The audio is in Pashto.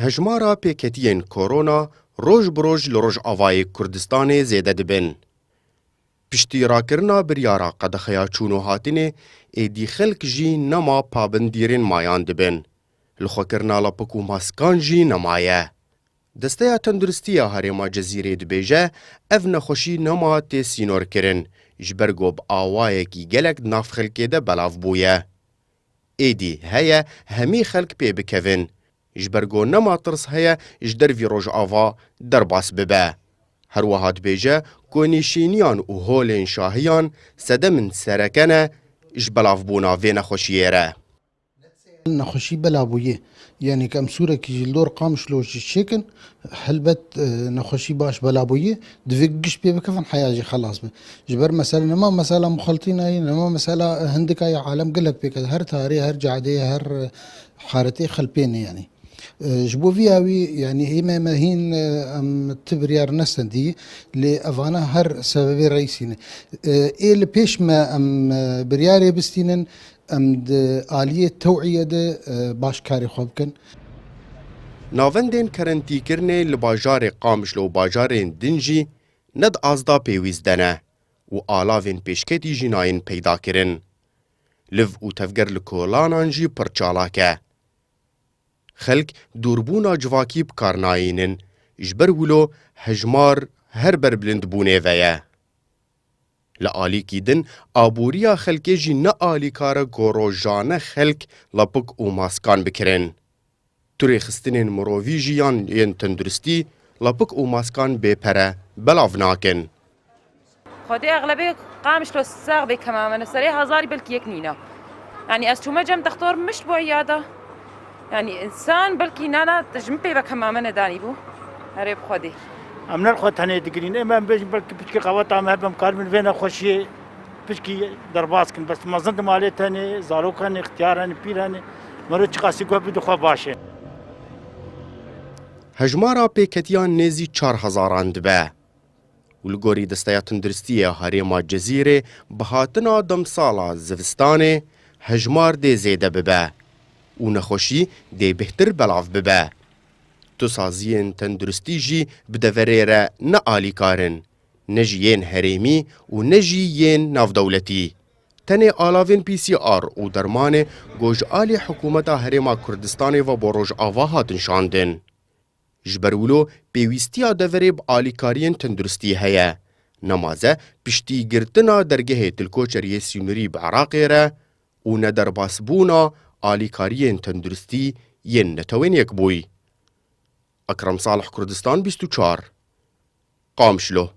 هجمارا پیکتین کرونا روج بروج لروج آوای کردستان زیده دبن. پشتی راکرنا بریارا قدخیا چونو هاتینه ایدی خلق جی نما پابندیرین مایان دبن. لخوکرنا لپکو ماسکان جی نمایه. دسته تندرستی هریما جزیره دبیجه اف نخوشی نما تی سینور کرن. جبرگو با آوائه کی گلک ناف خلقه ده بلاف بویه. ایدی هیا همی خلق پی بکوین. جبرگو نما ترس هیا جدر وی روج آوا در باس ببه. هر وحاد بیجه کنیشینیان و هولین شاهیان سده من سرکنه جبلاف بونا وی نخوشیه ره. نخوشی بلابویه یعنی کم سوره کی جلدور قامش لوش شکن حلبت نخوشی باش بلابویه دویگش بی بکفن حیاجی خلاص به جبر مثلا نما مثلا مخلطین ای نما مثلا هندک ای عالم قلق بی هر تاری هر جعده هر حارتي خلبين يعني جبو فيها يعني هي ما هين ام تبريار نستندي لافانا هر سبب رئيسي ايه اللي بيش ما ام برياري بستينن ام آلية توعية باش كاري خوبكن ناوندین کرنتی کرنه لباجار قامشلو باجارین دنجی ند ازدا پیویزدنه و آلاوین پیشکتی جناین پیدا کرن. لف و تفگر لکولانان جی پرچالاکه. خلق دوربونا جواکی بکارناینن جبر ولو هجمار هر بر بلند بونه ویه. لآلی کیدن آبوریا خلقی جی نه آلی کار گوروژانه خلق لپک و ماسکان بکرن. توری خستنین مرووی جیان ین تندرستی لپک و ماسکان بپره بلاو ناکن. خودی اغلبی قامش لو الساق بكمامن سري هزاري بلكي يكنينا يعني استوما جم تختار مش بوياده يعني انسان بلكي نانا تجمبي بكمامن داني بو هرب خودي امن الخوت هني دقرين امام بلكي بتكي قوات عم هبم كار من فين خوشي بتكي درباسكن بس ما زند ماليت هني زاروك هني اختيار هني بير هني مرو تشقاسي كو بدو خو باشه هجمارا پیکتیان نزی 4000 دبه. ولگوری دسته تندرستی هریما جزیره بهاتنا دمسالا زوستانه هجمار دی زیده ببه. و نخوشی دی بهتر بلاف ببه. تو سازین تندرستی جی بدوریره نه آلی کارن. نجیین هریمی و نجیین ناف دولتی. تنه آلاوین PCR و درمان گوش آلی حکومت هریما کردستان و بروج آواهات نشاندن. جبرولو پیوستیا دوری با آلیکارین تندرستی هیا. نمازه پشتی گرتنا درگه تلکوچری سیونری بعراقی را و ندر باسبونا آلیکارین تندرستی ین نتوین یک بوی. اکرم صالح کردستان 24 قامشلو